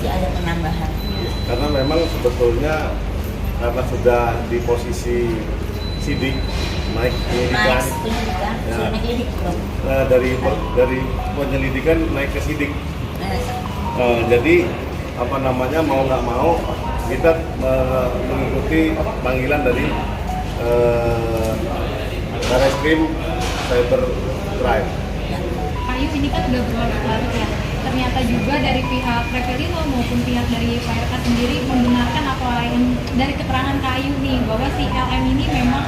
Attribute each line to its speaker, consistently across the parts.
Speaker 1: masih ada penambahan.
Speaker 2: Karena memang sebetulnya karena sudah di posisi sidik naik penyelidikan, ya,
Speaker 1: naik lidik dong.
Speaker 2: dari penyelidikan naik ke sidik. Jadi apa namanya, mau nggak mau kita mengikuti panggilan dari Barreskrim Cybercrime.
Speaker 3: Kayu ini kan udah berlarut-larut ya. Ternyata juga dari pihak Revelino maupun pihak dari PRK sendiri membenarkan apa yang dari keterangan Kayu nih, bahwa si LM ini memang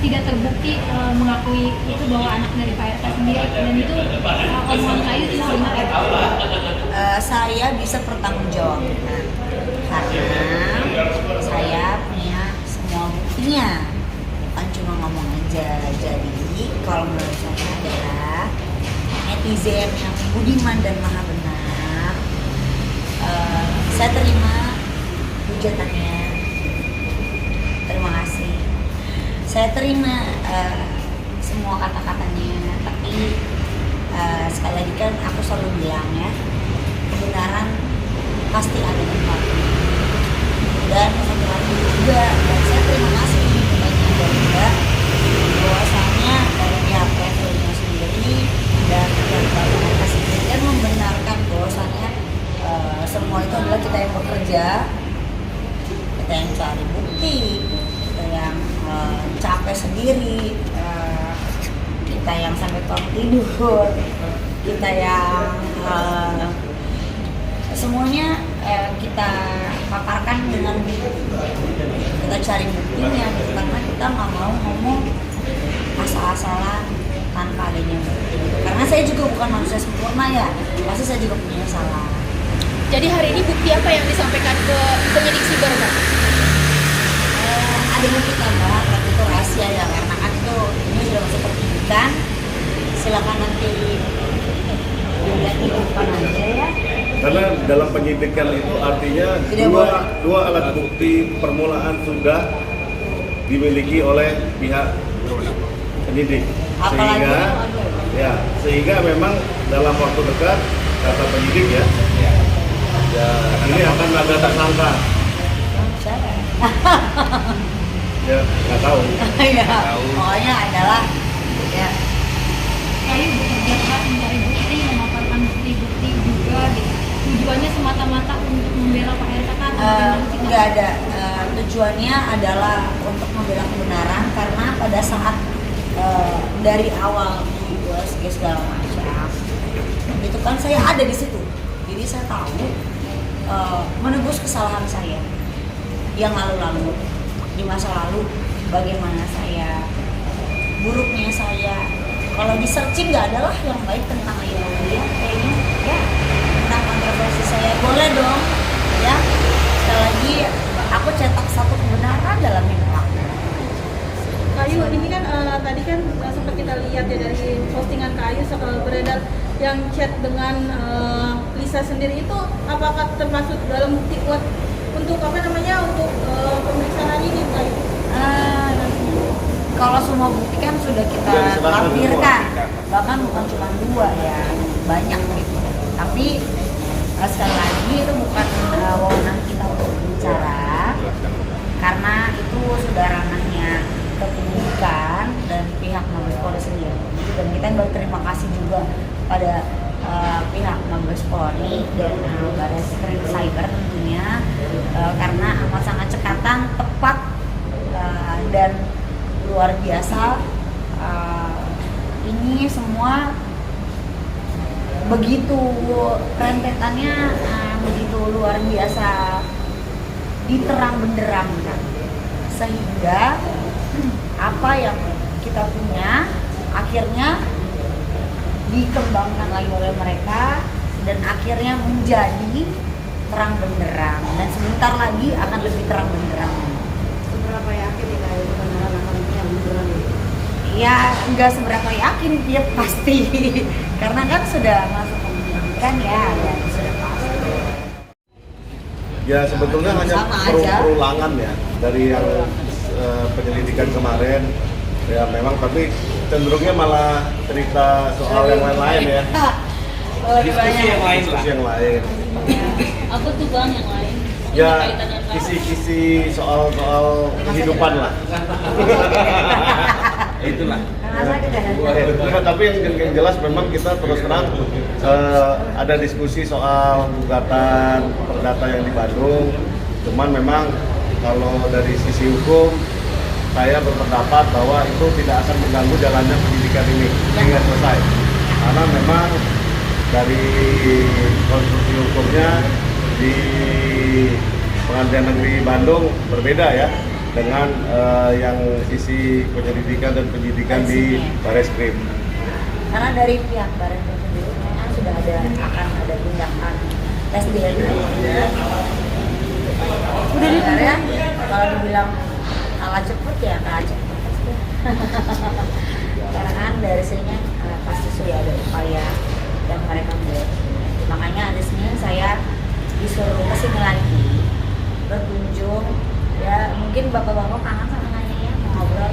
Speaker 3: tidak terbukti mengakui itu bahwa anak dari PRK sendiri, dan itu omongan Kayu itu benar ya?
Speaker 1: Saya bisa pertanggungjawabkan karena saya punya semua buktinya, bukan cuma ngomong aja. Jadi kalau menurut saya adalah netizen yang budiman dan maha benar, saya terima hujatannya, terima kasih, saya terima semua kata-katanya, tapi sekali lagi kan aku selalu bilang ya, kebenaran pasti ada tempatnya. Dan satu lagi juga, dan saya terima kasih kepada juga bahwasannya dari pihak Revelino sendiri dan pihak PRK sendiri kan membenarkan bahwasannya semua itu adalah kita yang bekerja, kita yang cari bukti, kita yang capek sendiri, kita yang sampai tidur, kita yang semuanya kita paparkan dengan kita cari buktinya, karena kita nggak mau ngomong asal-asalan tanpa adanya bukti. Karena saya juga bukan manusia sempurna ya, pasti saya juga punya salah.
Speaker 4: Jadi hari ini bukti apa yang disampaikan ke penyidik siber, Pak?
Speaker 1: Ada bukti tambahan, tapi itu rahasia ya, karena kan itu ini sudah masuk penyidikan. Silakan nanti dilihat di depan aja ya.
Speaker 2: Karena dalam penyidikan itu artinya dua alat bukti permulaan sudah dimiliki oleh pihak penyidik, sehingga memang dalam waktu dekat kata penyidik ya ini akan ada tersangka. Ya nggak tahu.
Speaker 1: Pokoknya adalah ya.
Speaker 3: Kayu bekerja keras mencari bukti, memaparkan bukti-bukti juga gitu. Tujuannya semata-mata untuk membela Pak RK kan?
Speaker 1: Nggak ada. Tujuannya adalah untuk membela kebenaran, karena pada saat dari awal segala macam itu kan saya ada di situ, jadi saya tahu menebus kesalahan saya yang lalu-lalu di masa lalu, bagaimana saya, buruknya saya. Kalau di searching nggak ada lah yang baik tentang Ayu Aulia kayaknya ya, tentang kontroversi saya boleh dong ya. Sekali lagi aku cetak satu kebenaran dalam hidup aku.
Speaker 4: Kayu ini kan tadi kan sempat kita lihat ya dari postingan Kayu beredar yang chat dengan Lisa sendiri, itu apakah termasuk dalam bukti kuat untuk untuk pemeriksaan ini, Kayu?
Speaker 1: Kalau semua bukti kan sudah kita lampirkan, bahkan bukan cuma 2 ya, banyak gitu. Tapi sekali lagi itu bukan wewenang kita untuk bicara, karena itu sudah ranahnya kepenyidikan dan pihak Mabes Polri sendiri. Dan kita berterima kasih juga pada pihak Mabes Polri dan Barreskrim Cyber tentunya, karena amat sangat cekatan, tepat, dan luar biasa. Ini semua begitu rentetannya, begitu luar biasa, diterang benderangkan, sehingga apa yang kita punya akhirnya dikembangkan lagi oleh mereka dan akhirnya menjadi terang benderang, dan sebentar lagi akan lebih terang benderang.
Speaker 4: Seberapa yakin nih Kayu kebenaran akan yang beneran ini?
Speaker 1: Ya nggak seberapa yakin, ya pasti karena kan sudah masuk penyidikan ya sudah pasti.
Speaker 2: Ya sebetulnya hanya perulangan ya dari yang penyelidikan kemarin ya, memang, tapi cenderungnya malah cerita soal yang lain-lain ya.
Speaker 1: Diskusi
Speaker 2: yang lain.
Speaker 3: Aku
Speaker 4: tuh bang yang lain?
Speaker 2: Ya,
Speaker 4: Kaitan dengan kayu.
Speaker 2: kisi-kisi soal kehidupan lah.
Speaker 5: Itulah.
Speaker 2: Ya, tapi yang jelas memang kita terus terang ada diskusi soal gugatan perdata yang di Bandung. Cuman memang kalau dari sisi hukum saya berpendapat bahwa itu tidak akan mengganggu jalannya pendidikan ini hingga selesai. Karena memang dari konstruksi hukumnya di Pengadilan Negeri Bandung berbeda ya dengan yang sisi penyelidikan dan penyidikan di Bareskrim.
Speaker 1: Karena dari pihak Bareskrim sendiri memang sudah akan ada tindakan tes DNA. Udah ya, kalau dibilang kalah cepet ya kalah cepet pasti. Karena kan dari sini pasti sudah ada upaya yang mereka buat. Makanya di sini saya disuruh kesini lagi berkunjung. Ya mungkin bapak-bapak kangen sama nanya ya mau ngobrol.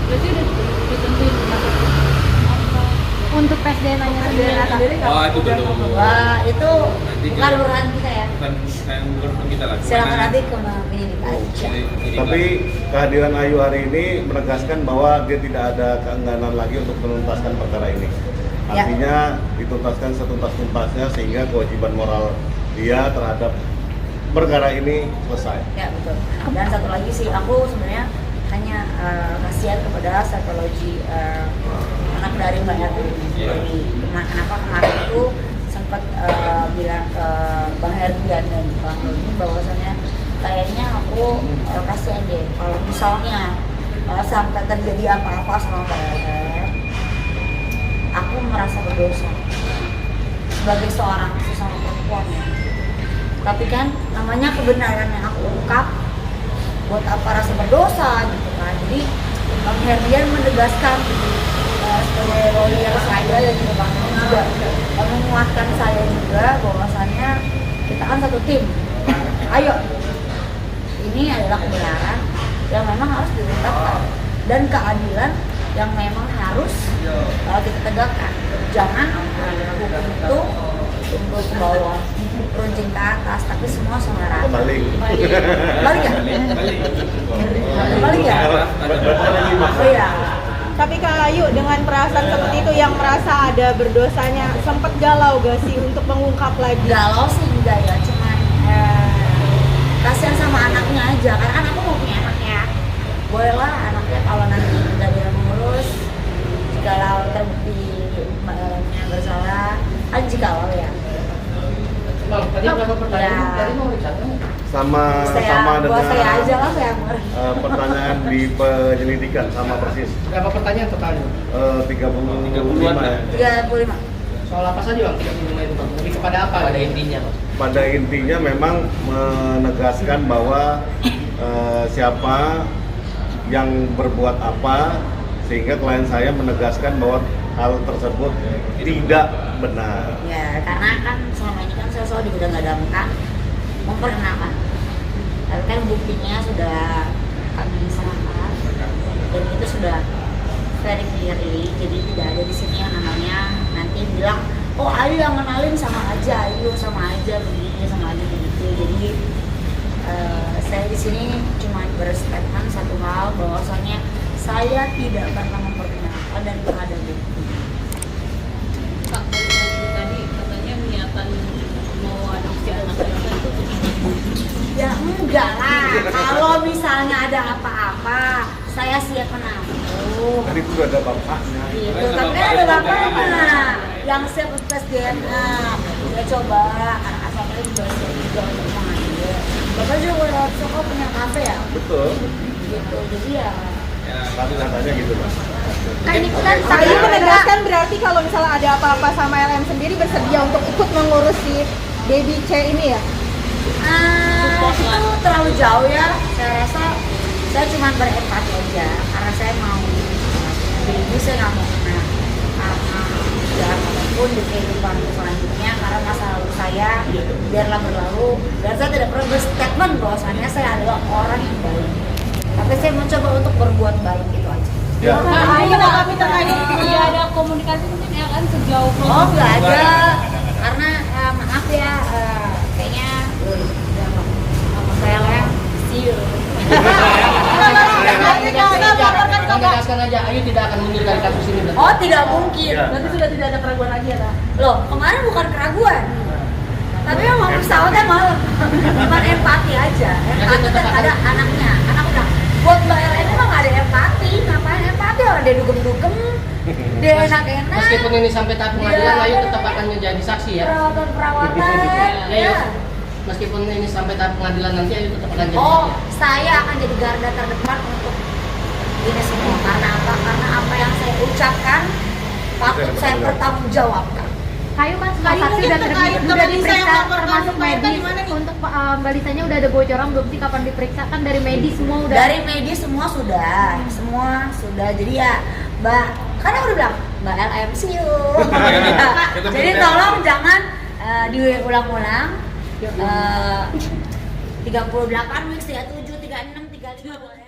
Speaker 4: Berarti udah ditentuin
Speaker 3: Untuk tes DNA-nya sendiri.
Speaker 5: Oh, itu belum.
Speaker 1: Wah itu
Speaker 5: Nanti
Speaker 1: bukan
Speaker 5: kita-
Speaker 1: urusan kita ya.
Speaker 5: Bukan urusan kita lah.
Speaker 1: Silakan
Speaker 5: Gimana?
Speaker 1: nanti ke penyidik aja.
Speaker 2: Tapi kehadiran Ayu hari ini menegaskan bahwa dia tidak ada keengganan lagi untuk menuntaskan perkara ini.
Speaker 1: Ya.
Speaker 2: Artinya dituntaskan setuntas-tuntasnya sehingga kewajiban moral dia terhadap perkara ini selesai.
Speaker 1: Ya betul. Dan satu lagi sih aku sebenarnya hanya kasihan kepada psikologi anak dari Mbak Erwin. Jadi kenapa kemarin itu sempat bilang ke Bang Herdian dan Bang Doni bahwasannya kayaknya aku kasihan deh kalau misalnya sampai terjadi apa-apa sama Mbak Erwin, aku merasa berdosa sebagai seorang sesama perempuan ya. Tapi kan namanya kebenaran yang aku ungkap, buat apa rasa berdosa gitu kan. Jadi Bang Herdian menegaskan sebagai lawyer saya dan juga Bang Herdian juga menguatkan saya juga bahwasannya kita kan satu tim. Ayo, ini adalah kebenaran yang memang harus diungkapkan dan keadilan yang memang harus kita tegakkan. Jangan hukum itu tumpul ke bawah, runcing ke atas, tapi semua sama rata.
Speaker 2: Balik.
Speaker 1: Balik ya? Balik ya? Oh iya.
Speaker 6: Tapi Kak Ayu dengan perasaan seperti itu yang merasa ada berdosanya sempat galau gak sih untuk mengungkap lagi?
Speaker 1: Galau sih enggak ya, cuman kasihan sama anaknya aja. Karena kan aku mau punya anak ya. Bolehlah anaknya kalau nanti udah dia mengurus, jikalau terbukti mbaknya bersalah, kan jikalau ya.
Speaker 7: Tadi berapa pertanyaan?
Speaker 1: Ya.
Speaker 7: Tadi mau bicara.
Speaker 2: Sama
Speaker 1: Buat
Speaker 2: dengan
Speaker 1: saya aja lah saya amur.
Speaker 2: pertanyaan di penyelidikan sama persis.
Speaker 7: Berapa pertanyaan totalnya?
Speaker 2: 35 ya.
Speaker 1: 35.
Speaker 7: Soal apa saja bang? 35 itu bang? Lebih kepada apa? Pada intinya bang.
Speaker 2: Pada intinya memang menegaskan bahwa siapa yang berbuat apa, sehingga klien saya menegaskan bahwa hal tersebut tidak benar.
Speaker 1: Ya, karena kan selama ini kan saya selalu digadang-gadangkan memperkenalkan. Tapi kan buktinya sudah kami serahkan dan itu sudah very clearly. Jadi tidak ada di sini yang namanya nanti bilang, oh Ayu yang kenalin sama aja, Ayu sama aja begini, sama aja begitu. Jadi saya di sini cuma berstatement satu hal bahwasanya saya tidak pernah memperkenalkan dan tidak ada bukti.
Speaker 4: Kak, tadi katanya niatan mau adopsi anak kita itu
Speaker 1: Ya enggak lah, kalau misalnya ada apa-apa, saya siap menampung.
Speaker 2: Kan itu udah ada bapaknya.
Speaker 1: Gitu, tapi kan ada bapaknya yang siap tes DNA. Ya coba, anak asalnya juga siap juga untuk mengambil. Bapak juga punya kafe ya?
Speaker 2: Betul.
Speaker 1: Gitu, jadi ya.
Speaker 2: Tapi katanya gitu mas.
Speaker 1: Kan itu kan
Speaker 6: Kak Ayu menegaskan berarti kalau misalnya ada apa-apa sama LM sendiri bersedia untuk ikut mengurus si baby C ini ya?
Speaker 1: Itu terlalu jauh ya. Saya rasa saya cuma berempati aja karena saya mau baby, saya nggak mau kena jalan apapun di kehidupan selanjutnya karena masa lalu saya biarlah berlalu dan saya tidak pernah berstatement bahwasannya saya adalah orang yang baik, tapi saya mencoba untuk berbuat baik itu aja.
Speaker 2: Ya.
Speaker 4: kami terkait tidak ada komunikasi mungkin ya kan sejauh
Speaker 1: Oh nggak ada, karena maaf ya
Speaker 7: saja Ayu tidak akan mundur dari kasus ini berarti?
Speaker 1: Oh, tidak mungkin.
Speaker 2: Ya.
Speaker 4: Berarti sudah tidak ada keraguan lagi ya, Kak?
Speaker 1: Loh, kemarin bukan keraguan. Tapi memang pesawatnya malam. Cuma empati aja. Empati terhadap anaknya. Anak bilang, buat Mbak LN emang gak ada empati. Ngapain empati? Orang dia dugem-dugem, dia enak-enak.
Speaker 7: Meskipun ini sampai tahap pengadilan, Ayu tetap akan menjadi saksi ya?
Speaker 1: Perawatan-perawatan.
Speaker 7: Ya,
Speaker 1: Ya.
Speaker 7: Meskipun ini sampai tahap pengadilan nanti, Ayu tetap akan jadi
Speaker 1: Oh,
Speaker 7: saksi.
Speaker 1: saya akan jadi garda terdepan untuk ini semua. Karena apa? Karena apa yang saya ucapkan patut saya pertanggungjawabkan.
Speaker 3: Kayu kan semua
Speaker 4: Kayu
Speaker 3: saksi
Speaker 4: mungkin
Speaker 3: udah
Speaker 4: untuk
Speaker 3: terperiksa,
Speaker 4: Kayu,
Speaker 3: udah
Speaker 4: Mbak Lisa yang
Speaker 3: diperiksa
Speaker 4: melaporkan
Speaker 3: termasuk
Speaker 4: Mbak Eka
Speaker 3: medis.
Speaker 4: gimana nih?
Speaker 3: Untuk Mbak Lisanya udah ada bocoran belum sih kapan diperiksa? Kan dari medis semua udah.
Speaker 1: Dari medis semua sudah. Jadi ya, Mbak, kan aku udah bilang, Mbak LM see you. Jadi tolong jangan diulang-ulang. 38 weeks 37 36 35 boleh.